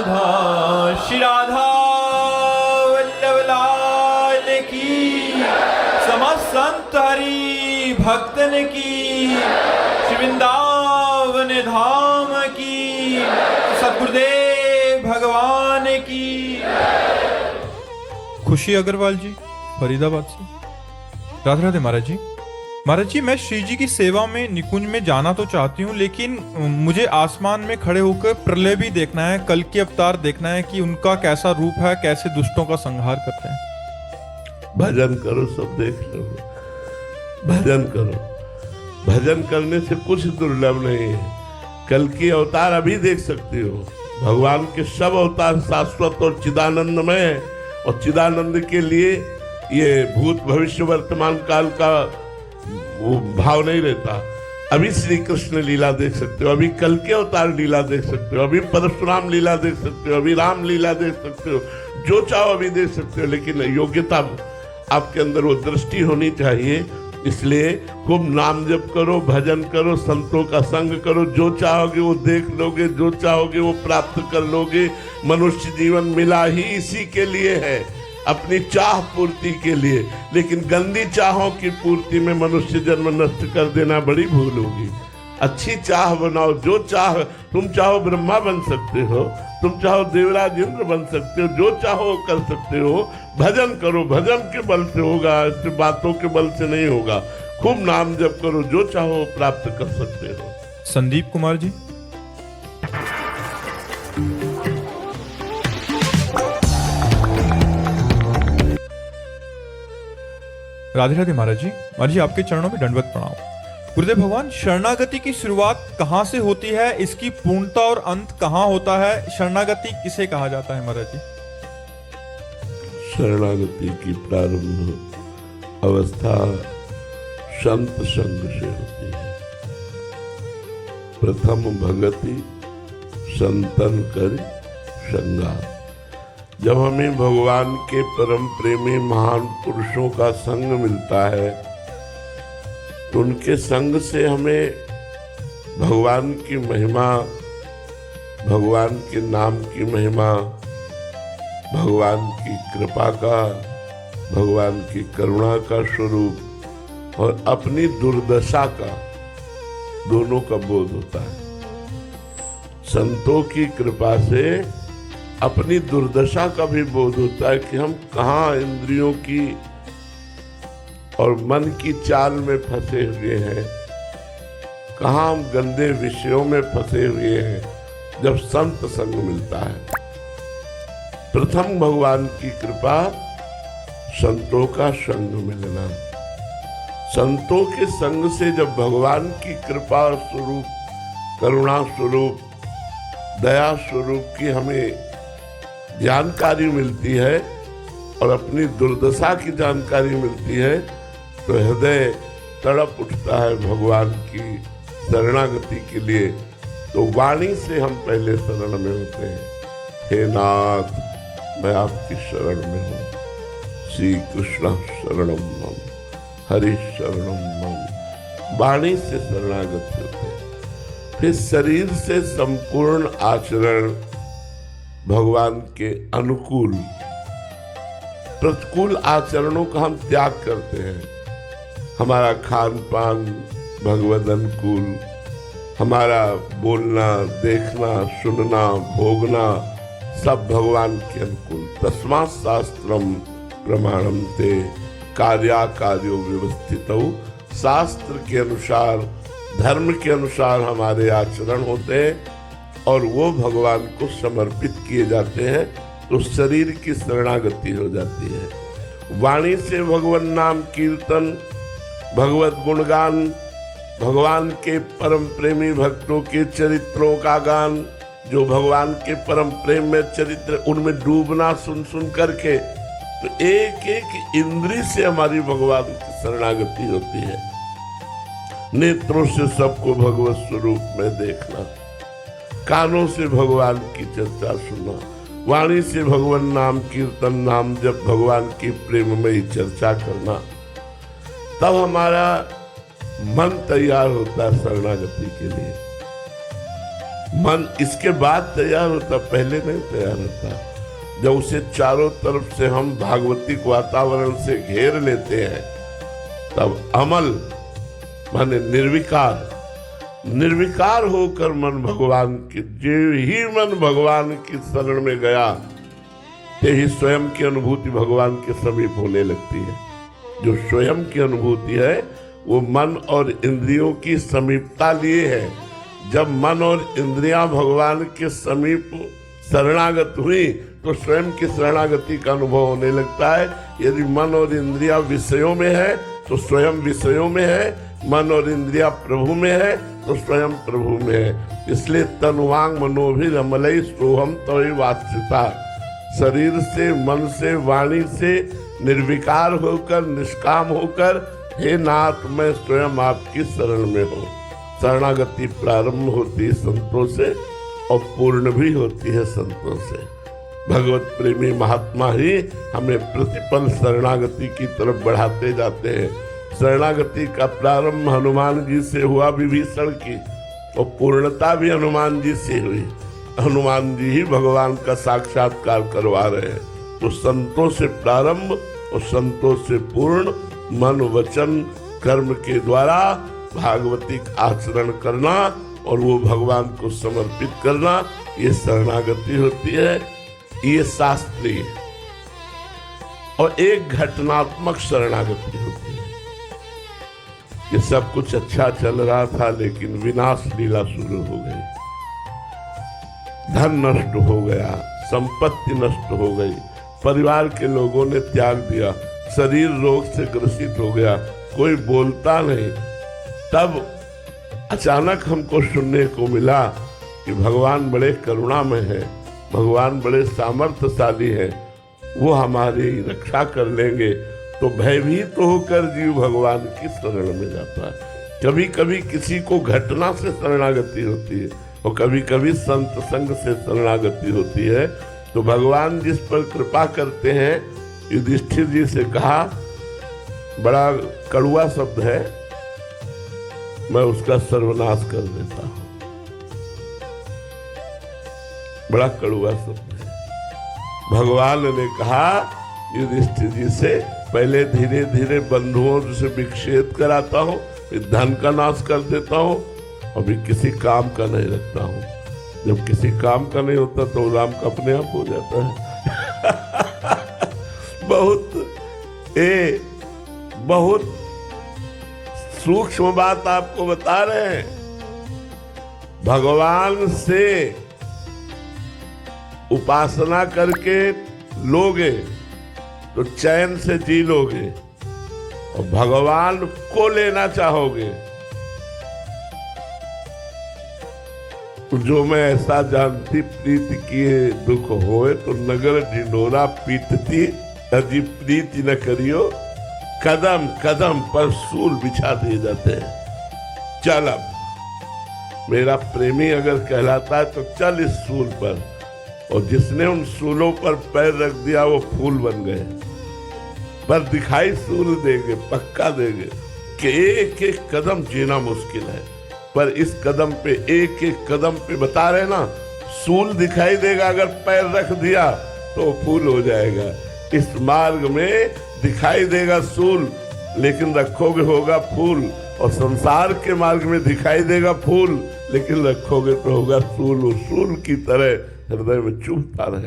श्री राधा वल्लभ लाल की, समस्त संत हरि भक्तन की, श्री वृंदावन धाम की, सद्गुरुदेव भगवान की। खुशी अग्रवाल जी फरीदाबाद से। राधे राधे महाराज जी। महाराज जी, मैं श्री जी की सेवा में निकुंज में जाना तो चाहती हूँ, लेकिन मुझे आसमान में खड़े होकर प्रलय भी देखना है, कल के अवतार देखना है कि उनका कैसा रूप है, कैसे दुष्टों का संहार करते हैं। भजन करो, सब देख लो। भजन करो, भजन करने से कुछ दुर्लभ नहीं है। कल की अवतार अभी देख सकती हो। भगवान के सब अवतार शाश्वत और चिदानंदमय है, और चिदानंद के लिए ये भूत भविष्य वर्तमान काल का वो भाव नहीं रहता। अभी श्री कृष्ण लीला देख सकते हो, अभी कल के अवतार लीला देख सकते हो, अभी परशुराम लीला देख सकते हो, अभी राम लीला देख सकते हो, जो चाहो अभी देख सकते हो। लेकिन योग्यता आपके अंदर वो दृष्टि होनी चाहिए। इसलिए खूब नाम जप करो, भजन करो, संतों का संग करो। जो चाहोगे वो देख लोगे, जो चाहोगे वो प्राप्त कर लोगे। मनुष्य जीवन मिला ही इसी के लिए है, अपनी चाह पूर्ति के लिए। लेकिन गंदी चाहों की पूर्ति में मनुष्य जन्म नष्ट कर देना बड़ी भूल होगी। अच्छी चाह बनाओ। जो चाह, तुम चाहो ब्रह्मा बन सकते हो, तुम चाहो देवराज इंद्र बन सकते हो, जो चाहो कर सकते हो। भजन करो, भजन के बल से होगा, ऐसे बातों के बल से नहीं होगा। खूब नाम जप करो, जो चाहो प्राप्त कर सकते हो। संदीप कुमार जी। राधे राधे महाराज जी। महाराज जी, आपके चरणों में दंडवत प्रणाम। गुरुदेव भगवान, शरणागति की शुरुआत कहाँ से होती है, इसकी पूर्णता और अंत कहाँ होता है, शरणागति किसे कहा जाता है महाराज जी? शरणागति की प्रारंभ अवस्था संत संग से होती है। प्रथम भगति संतन कर संगा। जब हमें भगवान के परम प्रेमी महान पुरुषों का संग मिलता है, तो उनके संग से हमें भगवान की महिमा, भगवान के नाम की महिमा, भगवान की कृपा का, भगवान की करुणा का स्वरूप और अपनी दुर्दशा का, दोनों का बोध होता है। संतों की कृपा से अपनी दुर्दशा का भी बोध होता है कि हम कहाँ इंद्रियों की और मन की चाल में फंसे हुए हैं, कहाँ हम गंदे विषयों में फंसे हुए हैं। जब संत संग मिलता है, प्रथम भगवान की कृपा, संतों का संग मिलना। संतों के संग से जब भगवान की कृपा स्वरूप, करुणा स्वरूप, दया स्वरूप की हमें जानकारी मिलती है और अपनी दुर्दशा की जानकारी मिलती है, तो हृदय तड़प उठता है भगवान की शरणागति के लिए। तो वाणी से हम पहले शरण में होते हैं। हे नाथ, मैं आपकी शरण में हूँ। श्री कृष्ण शरणम मम, हरि शरणम मम। वाणी से शरणागत होते हैं। फिर शरीर से संपूर्ण आचरण भगवान के अनुकूल, प्रतिकूल आचरणों का हम त्याग करते हैं। हमारा खान पान भगवद अनुकूल, हमारा बोलना, देखना, सुनना, भोगना सब भगवान के अनुकूल। तस्मात् शास्त्रम प्रमाणम ते कार्या कार्यो व्यवस्थितौ। शास्त्र के अनुसार, धर्म के अनुसार हमारे आचरण होते हैं और वो भगवान को समर्पित किए जाते हैं, तो शरीर की शरणागति हो जाती है। वाणी से भगवान नाम कीर्तन, भगवत गुणगान, भगवान के परम प्रेमी भक्तों के चरित्रों का गान, जो भगवान के परम प्रेम में चरित्र, उनमें डूबना सुन सुन करके, तो एक एक इंद्री से हमारी भगवान की शरणागति होती है। नेत्रों से सबको भगवत स्वरूप में देखना, कानों से भगवान की चर्चा सुनना, वाणी से भगवान नाम कीर्तन, नाम जब भगवान की प्रेममयी चर्चा करना, तब हमारा मन तैयार होता है शरणागति के लिए। मन इसके बाद तैयार होता, पहले नहीं तैयार होता। जब उसे चारों तरफ से हम भागवतिक वातावरण से घेर लेते हैं, तब अमल माने निर्विकार होकर मन भगवान की, जो ही मन भगवान की शरण में गया, ते ही स्वयं की अनुभूति भगवान के समीप होने लगती है। जो स्वयं की अनुभूति है वो मन और इंद्रियों की समीपता लिए है। जब मन और इंद्रियां भगवान के समीप शरणागत हुई तो स्वयं की शरणागति का अनुभव होने लगता है। यदि मन और इंद्रियां विषयों में है तो स्वयं विषयों में है, मन और इंद्रियां प्रभु में है तो स्वयं प्रभु में है। इसलिए तनुवांग मनोभिर अमलई सोहम तवै वास्यता, शरीर से, मन से, वाणी से निर्विकार होकर, निष्काम होकर, हे नाथ मैं स्वयं आपकी शरण में हूँ। शरणागति प्रारंभ होती है संतों से और पूर्ण भी होती है संतों से। भगवत प्रेमी महात्मा ही हमें प्रतिपल शरणागति की तरफ बढ़ाते जाते हैं। शरणागति का प्रारंभ हनुमान जी से हुआ विभीषण की, और पूर्णता भी हनुमान जी से हुई। हनुमान जी ही भगवान का साक्षात्कार करवा रहे हैं। तो संतों से प्रारंभ और संतों से पूर्ण, मन वचन कर्म के द्वारा भागवतिक आचरण करना और वो भगवान को समर्पित करना, ये शरणागति होती है। ये शास्त्रीय और एक घटनात्मक शरणागति होती है। ये सब कुछ अच्छा चल रहा था, लेकिन विनाश लीला शुरू हो गई। धन नष्ट हो गया, संपत्ति नष्ट हो गई, परिवार के लोगों ने त्याग दिया, शरीर रोग से ग्रसित हो गया, कोई बोलता नहीं। तब अचानक हमको सुनने को मिला कि भगवान बड़े करुणामय है, भगवान बड़े सामर्थ्यशाली है, वो हमारी रक्षा कर लेंगे। तो भयभीत होकर जीव भगवान की शरण में जाता है। कभी कभी किसी को घटना से शरणागति होती है और कभी कभी संत संग से शरणागति होती है। तो भगवान जिस पर कृपा करते हैं, युधिष्ठिर जी से कहा, बड़ा कड़वा शब्द है, मैं उसका सर्वनाश कर देता हूं। बड़ा कड़वा शब्द है। भगवान ने कहा युधिष्ठिर जी से, पहले धीरे धीरे बंधुओं से विक्षेप कराता हूं, फिर धन का नाश कर देता हूं, अभी किसी काम का नहीं रखता हूं। जब किसी काम का नहीं होता तो राम का अपने आप हो जाता है। बहुत सूक्ष्म बात आपको बता रहे हैं। भगवान से उपासना करके लोगे तो चैन से जी लोगे, और भगवान को लेना चाहोगे तो जो मैं ऐसा जानती प्रीति किए दुख होए, तो नगर ढिंढोरा पीटती अजी प्रीति न करियो, कदम कदम पर सूल बिछा दिए जाते हैं। चल अब मेरा प्रेमी अगर कहलाता है तो चल इस सूल पर, और जिसने उन सूलों पर पैर रख दिया वो फूल बन गए। पर दिखाई सूल देंगे, पक्का देंगे कि एक एक कदम जीना मुश्किल है, पर इस कदम पे, एक एक कदम पे बता रहे ना, सूल दिखाई देगा। अगर पैर रख दिया तो फूल हो जाएगा। इस मार्ग में दिखाई देगा सूल, लेकिन रखोगे होगा फूल, और संसार के मार्ग में दिखाई देगा फूल, लेकिन रखोगे तो होगा सूल। सूल की तरह हृदय में चुभता रहे।